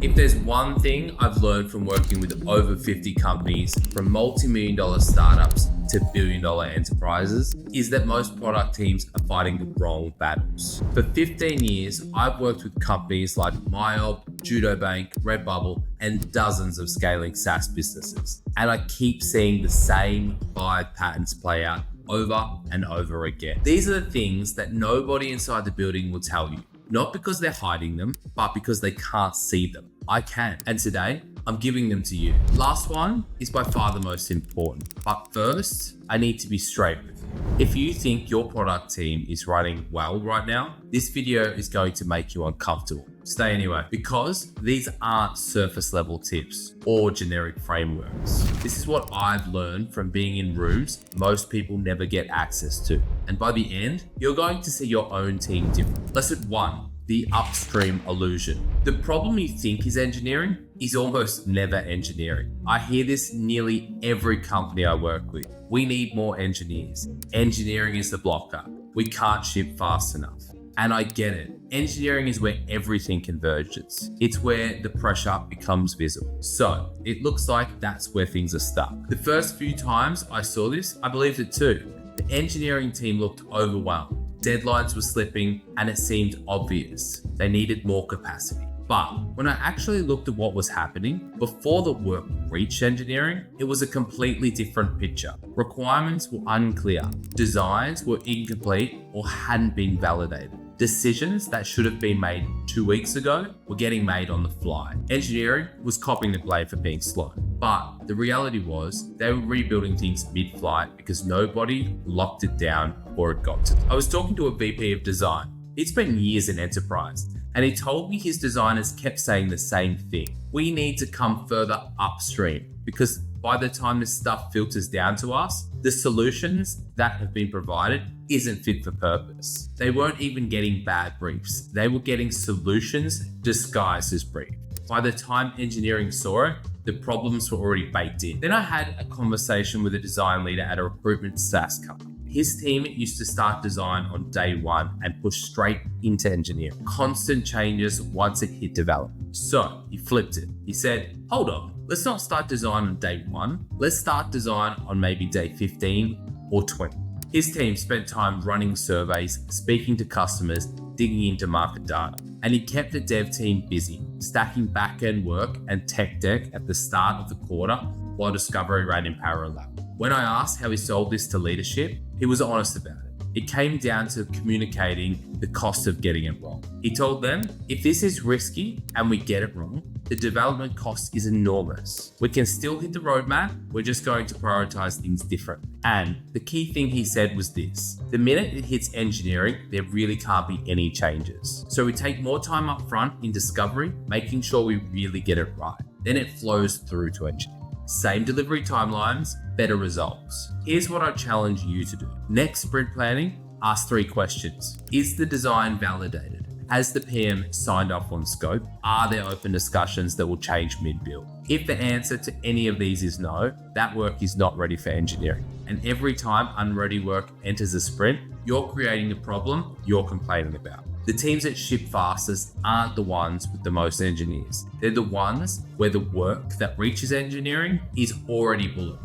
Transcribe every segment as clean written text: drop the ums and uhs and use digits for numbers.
If there's one thing I've learned from working with over 50 companies, from multi-million-dollar startups to billion-dollar enterprises, is that most product teams are fighting the wrong battles. For 15 years, I've worked with companies like MYOB, JudoBank, Redbubble, and dozens of scaling SaaS businesses. And I keep seeing the same 5 patterns play out over and over again. These are the things that nobody inside the building will tell you. Not because they're hiding them, but because they can't see them. I can. And today, I'm giving them to you. Last one is by far the most important. But first, I need to be straight with you. If you think your product team is running well right now, this video is going to make you uncomfortable. Stay anyway, because these aren't surface level tips or generic frameworks. This is what I've learned from being in rooms most people never get access to. And by the end, you're going to see your own team different. Lesson 1. The upstream illusion. The problem you think is engineering is almost never engineering. I hear this nearly every company I work with. We need more engineers. Engineering is the blocker. We can't ship fast enough. And I get it. Engineering is where everything converges. It's where the pressure becomes visible. So it looks like that's where things are stuck. The first few times I saw this, I believed it too. The engineering team looked overwhelmed. Deadlines were slipping and it seemed obvious. They needed more capacity. But when I actually looked at what was happening before the work reached engineering, it was a completely different picture. Requirements were unclear. Designs were incomplete or hadn't been validated. Decisions that should have been made 2 weeks ago were getting made on the fly. Engineering was copying the blame for being slow. But the reality was they were rebuilding things mid-flight because nobody locked it down or it got to them. I was talking to a VP of design. It's been years in enterprise, and he told me his designers kept saying the same thing. We need to come further upstream because by the time this stuff filters down to us, the solutions that have been provided isn't fit for purpose. They weren't even getting bad briefs. They were getting solutions disguised as briefs. By the time engineering saw it, the problems were already baked in. Then I had a conversation with a design leader at a recruitment SaaS company. His team used to start design on day one and push straight into engineering. Constant changes once it hit development. So he flipped it. He said, hold on, let's not start design on day one. Let's start design on maybe day 15 or 20. His team spent time running surveys, speaking to customers, digging into market data. And he kept the dev team busy, stacking back-end work and tech debt at the start of the quarter while discovery ran in parallel. When I asked how he sold this to leadership, he was honest about it. It came down to communicating the cost of getting it wrong. He told them, if this is risky and we get it wrong, the development cost is enormous. We can still hit the roadmap, we're just going to prioritize things differently. And the key thing he said was this: the minute it hits engineering, there really can't be any changes. So we take more time up front in discovery, making sure we really get it right. Then it flows through to engineering. Same delivery timelines, better results. Here's what I challenge you to do. Next sprint planning, ask 3 questions. Is the design validated? Has the PM signed off on scope? Are there open discussions that will change mid-build? If the answer to any of these is no, that work is not ready for engineering. And every time unready work enters a sprint, you're creating a problem you're complaining about. The teams that ship fastest aren't the ones with the most engineers. They're the ones where the work that reaches engineering is already bullet.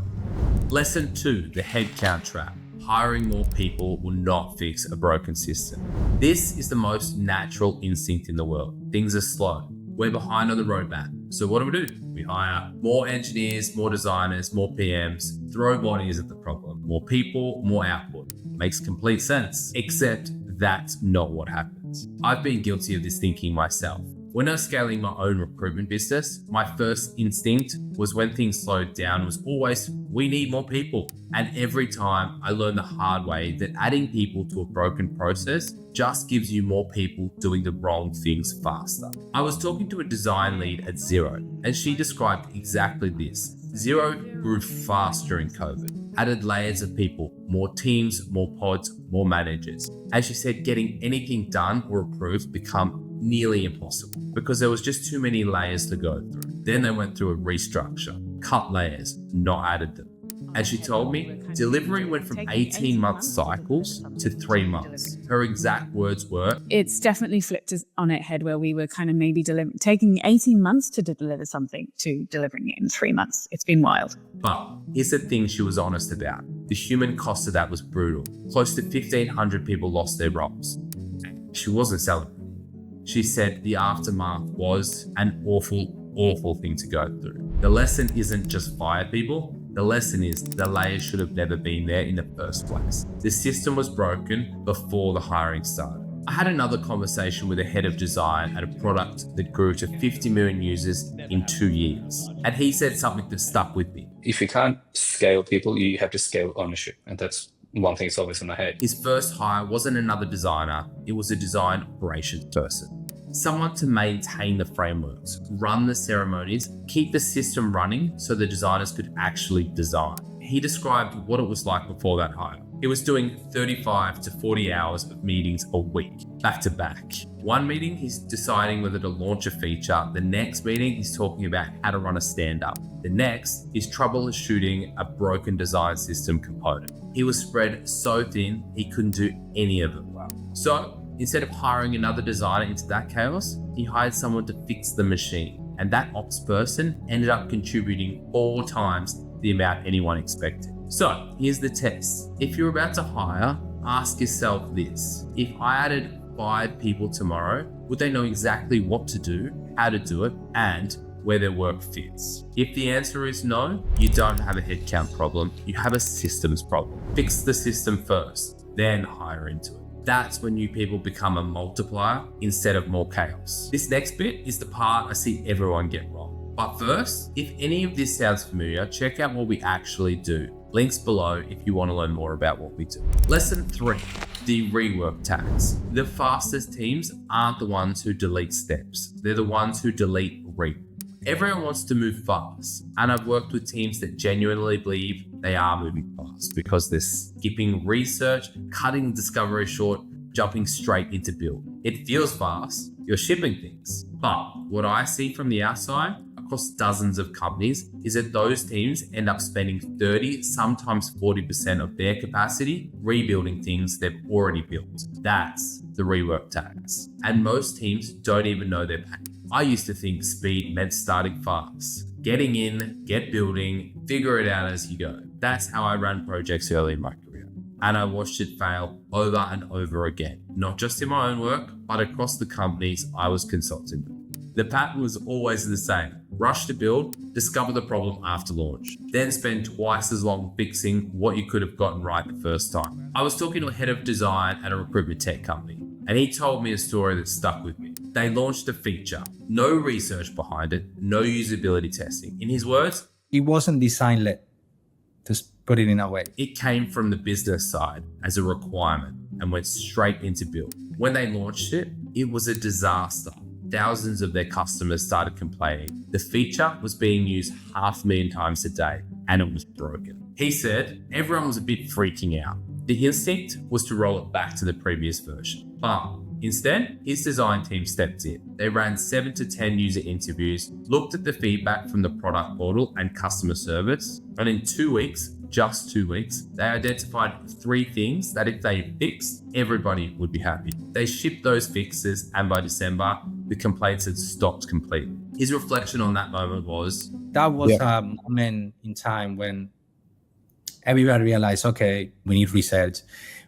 Lesson 2, the headcount trap. Hiring more people will not fix a broken system. This is the most natural instinct in the world. Things are slow. We're behind on the roadmap. So what do? We hire more engineers, more designers, more PMs. Throw bodies at the problem. More people, more output. Makes complete sense. Except that's not what happens. I've been guilty of this thinking myself. When I was scaling my own recruitment business, my first instinct was when things slowed down was always, we need more people. And every time I learned the hard way that adding people to a broken process just gives you more people doing the wrong things faster. I was talking to a design lead at Xero, and she described exactly this. Xero grew fast during COVID, added layers of people, more teams, more pods, more managers. As she said, getting anything done or approved become nearly impossible because there was just too many layers to go through. Then they went through a restructure, cut layers, not added them. And she told me delivery went from 18-month cycles to 3 months. Her exact words were, it's definitely flipped us on its head where we were kind of maybe taking 18 months to deliver something to delivering it in 3 months. It's been wild. But here's the thing she was honest about. The human cost of that was brutal. Close to 1,500 people lost their roles. She wasn't celebrating. She said the aftermath was an awful thing to go through. The lesson isn't just fire people. The lesson is the layers should have never been there in the first place. The system was broken before the hiring started. I had another conversation with a head of design at a product that grew to 50 million users in 2 years. And he said something that stuck with me. If you can't scale people, you have to scale ownership. And that's one thing that's always in my head. His first hire wasn't another designer. It was a design operations person. Someone to maintain the frameworks, run the ceremonies, keep the system running so the designers could actually design. He described what it was like before that hire. He was doing 35 to 40 hours of meetings a week, back to back. One meeting, he's deciding whether to launch a feature. The next meeting, he's talking about how to run a stand-up. The next, he's troubleshooting a broken design system component. He was spread so thin, he couldn't do any of it well. So instead of hiring another designer into that chaos, he hired someone to fix the machine. And that ops person ended up contributing 4 times the amount anyone expected. So here's the test. If you're about to hire, ask yourself this. If I added 5 people tomorrow, would they know exactly what to do, how to do it, and where their work fits? If the answer is no, you don't have a headcount problem, you have a systems problem. Fix the system first, then hire into it. That's when new people become a multiplier instead of more chaos. This next bit is the part I see everyone get wrong. But first, if any of this sounds familiar, check out what we actually do. Links below if you want to learn more about what we do. Lesson 3, the rework tax. The fastest teams aren't the ones who delete steps. They're the ones who delete rework. Everyone wants to move fast, and I've worked with teams that genuinely believe they are moving fast because they're skipping research, cutting discovery short, jumping straight into build. It feels fast, you're shipping things. But what I see from the outside across dozens of companies is that those teams end up spending 30, sometimes 40% of their capacity rebuilding things they've already built. That's the rework tax. And most teams don't even know they're paying. I used to think speed meant starting fast. Getting in, get building, figure it out as you go. That's how I ran projects early in my career. And I watched it fail over and over again, not just in my own work, but across the companies I was consulting with. The pattern was always the same. Rush to build, discover the problem after launch, then spend twice as long fixing what you could have gotten right the first time. I was talking to a head of design at a recruitment tech company, and he told me a story that stuck with me. They launched a feature, no research behind it, no usability testing. In his words, it wasn't design-led, to put it in a way. It came from the business side as a requirement and went straight into build. When they launched it, it was a disaster. Thousands of their customers started complaining. The feature was being used 500,000 times a day and it was broken. He said everyone was a bit freaking out. The instinct was to roll it back to the previous version. But instead, his design team stepped in. They ran 7 to 10 user interviews, looked at the feedback from the product portal and customer service, and in 2 weeks, just 2 weeks, they identified 3 things that if they fixed, everybody would be happy. They shipped those fixes, and by December, the complaints had stopped completely. His reflection on that moment was, that was a moment in time when everybody realized, okay, we need research.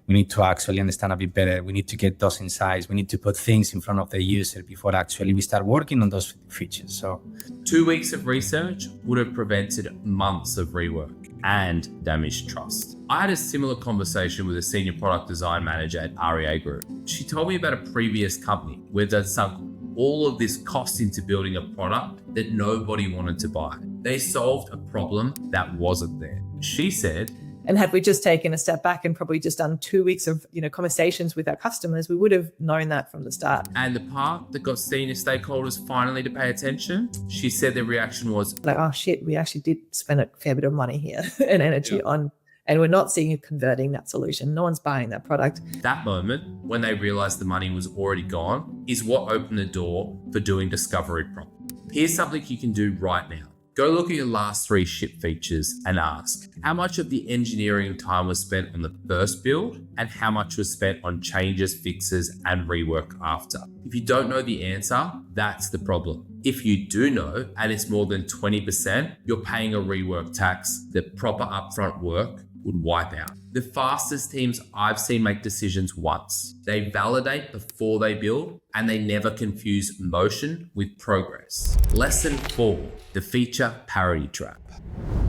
We need to actually understand a bit better. We need to get those insights. We need to put things in front of the user before actually we start working on those features. So 2 weeks of research would have prevented months of rework and damaged trust. I had a similar conversation with a senior product design manager at REA Group. She told me about a previous company where they'd sunk all of this cost into building a product that nobody wanted to buy. They solved a problem that wasn't there. She said, and had we just taken a step back and probably just done 2 weeks of conversations with our customers, we would have known that from the start. And the part that got senior stakeholders finally to pay attention, she said their reaction was like, oh shit, we actually did spend a fair bit of money here and energy on, and we're not seeing it converting that solution. No one's buying that product. That moment, when they realized the money was already gone, is what opened the door for doing discovery properly. Here's something you can do right now. Go look at your last 3 ship features and ask how much of the engineering time was spent on the first build and how much was spent on changes, fixes, and rework after. If you don't know the answer, that's the problem. If you do know and it's more than 20%, you're paying a rework tax that proper upfront work would wipe out. The fastest teams I've seen make decisions once. They validate before they build, and they never confuse motion with progress. Lesson 4, the feature parity trap.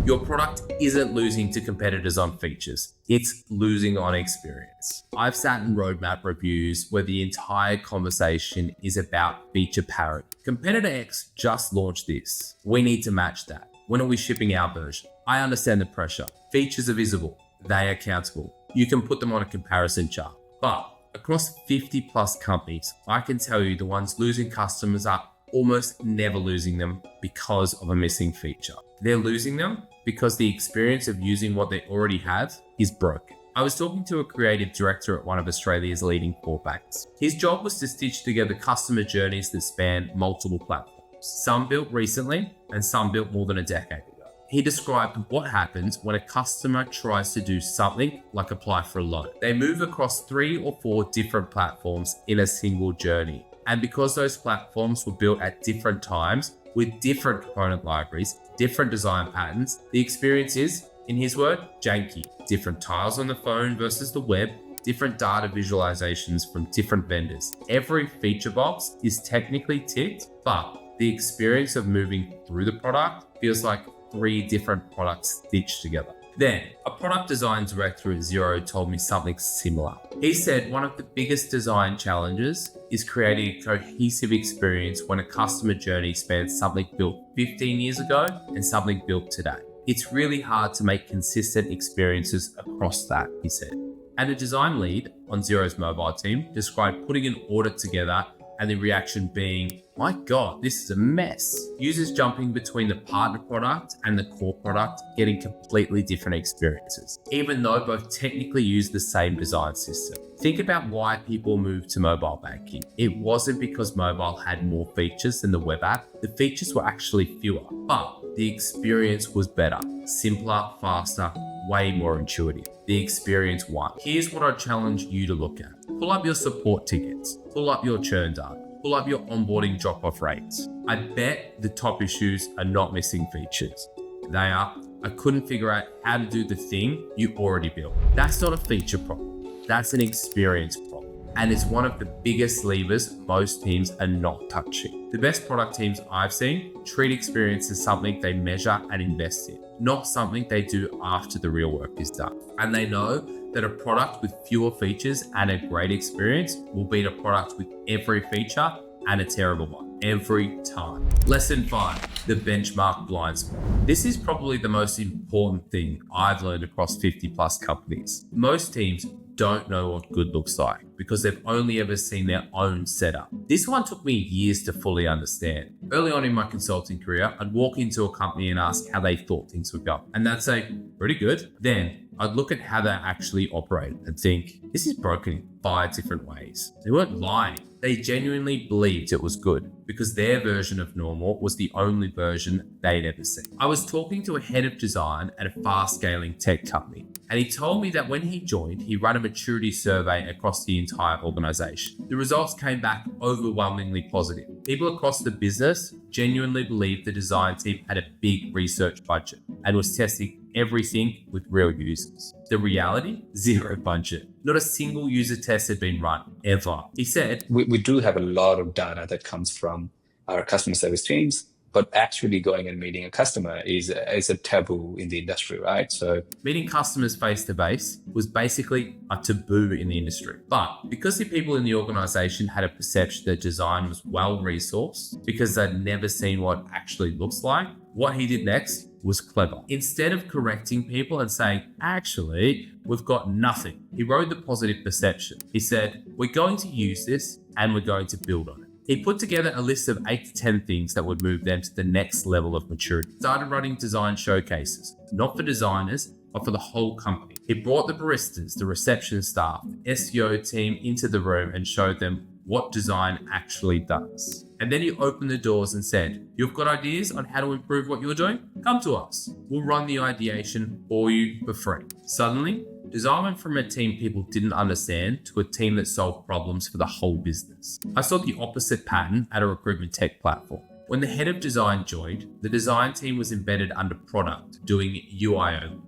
Your product isn't losing to competitors on features, it's losing on experience. I've sat in roadmap reviews where the entire conversation is about feature parity. Competitor X just launched this. We need to match that. When are we shipping our version? I understand the pressure. Features are visible. They are countable. You can put them on a comparison chart. But across 50 plus companies, I can tell you the ones losing customers are almost never losing them because of a missing feature. They're losing them because the experience of using what they already have is broken. I was talking to a creative director at one of Australia's leading core banks. His job was to stitch together customer journeys that span multiple platforms. Some built recently and some built more than a decade ago. He described what happens when a customer tries to do something like apply for a loan. They move across 3 or 4 different platforms in a single journey. And because those platforms were built at different times with different component libraries, different design patterns, the experience is, in his word, janky. Different tiles on the phone versus the web, different data visualizations from different vendors. Every feature box is technically ticked, but the experience of moving through the product feels like 3 different products stitched together. Then, a product design director at Xero told me something similar. He said one of the biggest design challenges is creating a cohesive experience when a customer journey spans something built 15 years ago and something built today. It's really hard to make consistent experiences across that, he said. And a design lead on Xero's mobile team described putting an audit together and the reaction being, my God, this is a mess. Users jumping between the partner product and the core product, getting completely different experiences, even though both technically use the same design system. Think about why people moved to mobile banking. It wasn't because mobile had more features than the web app. The features were actually fewer, but the experience was better, simpler, faster, way more intuitive. The experience won. Here's what I challenge you to look at. Pull up your support tickets, pull up your churn data, pull up your onboarding drop-off rates. I bet the top issues are not missing features. They are, I couldn't figure out how to do the thing you already built. That's not a feature problem. That's an experience problem. And it's one of the biggest levers most teams are not touching. The best product teams I've seen treat experience as something they measure and invest in, not something they do after the real work is done. And they know that a product with fewer features and a great experience will beat a product with every feature and a terrible one every time. Lesson 5, the benchmark blind spot. This is probably the most important thing I've learned across 50 plus companies. Most teams don't know what good looks like because they've only ever seen their own setup. This one took me years to fully understand. Early on in my consulting career, I'd walk into a company and ask how they thought things would go. And they'd say, pretty good. Then I'd look at how they actually operate and think, this is broken in 5 different ways. They weren't lying. They genuinely believed it was good because their version of normal was the only version they'd ever seen. I was talking to a head of design at a fast scaling tech company, and he told me that when he joined, he ran a maturity survey across the entire organization. The results came back overwhelmingly positive. People across the business genuinely believed the design team had a big research budget and was testing everything with real users. The reality? Zero budget. Not a single user test had been run, ever. He said, We do have a lot of data that comes from our customer service teams, but actually going and meeting a customer is a taboo in the industry, right? So meeting customers face to face was basically a taboo in the industry. But because the people in the organization had a perception that design was well resourced, because they'd never seen what it actually looks like, what he did next was clever. Instead of correcting people and saying, actually, we've got nothing, he rode the positive perception. He said, we're going to use this and we're going to build on it. He put together a list of 8 to 10 things that would move them to the next level of maturity. Started running design showcases, not for designers, but for the whole company. He brought the baristas, the reception staff, the SEO team into the room and showed them what design actually does. And then he opened the doors and said, you've got ideas on how to improve what you're doing? Come to us. We'll run the ideation for you for free. Suddenly, design went from a team people didn't understand to a team that solved problems for the whole business. I saw the opposite pattern at a recruitment tech platform. When the head of design joined, the design team was embedded under product, doing UI only.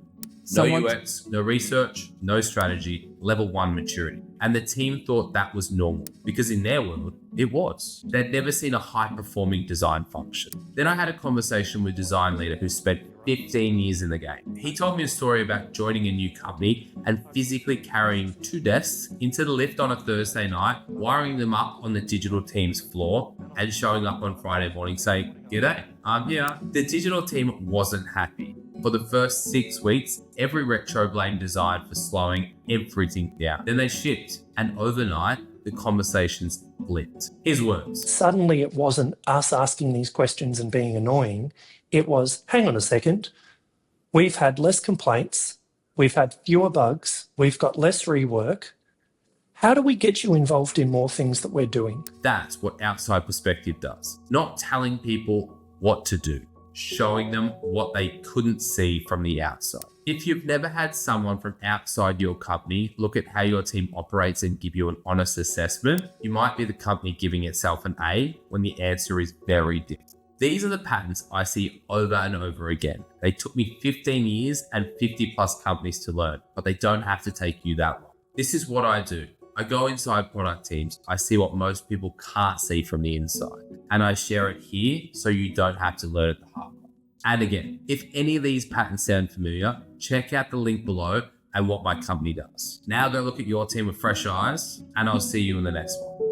No UX, no research, no strategy, level 1 maturity. And the team thought that was normal because in their world, it was. They'd never seen a high-performing design function. Then I had a conversation with a design leader who spent 15 years in the game. He told me a story about joining a new company and physically carrying 2 desks into the lift on a Thursday night, wiring them up on the digital team's floor, and showing up on Friday morning saying, "G'day, I'm here." The digital team wasn't happy. For the first 6 weeks, every retro blamed design for slowing everything down. Then they shipped, and overnight, the conversations flipped. His words. Suddenly it wasn't us asking these questions and being annoying. It was, hang on a second, we've had less complaints, we've had fewer bugs, we've got less rework. How do we get you involved in more things that we're doing? That's what outside perspective does. Not telling people what to do, showing them what they couldn't see from the outside. If you've never had someone from outside your company look at how your team operates and give you an honest assessment, you might be the company giving itself an A when the answer is very different. These are the patterns I see over and over again. They took me 15 years and 50 plus companies to learn, but they don't have to take you that long. This is what I do. I go inside product teams. I see what most people can't see from the inside, and I share it here so you don't have to learn it the hard way. And again, if any of these patterns sound familiar, check out the link below and what my company does. Now go look at your team with fresh eyes, and I'll see you in the next one.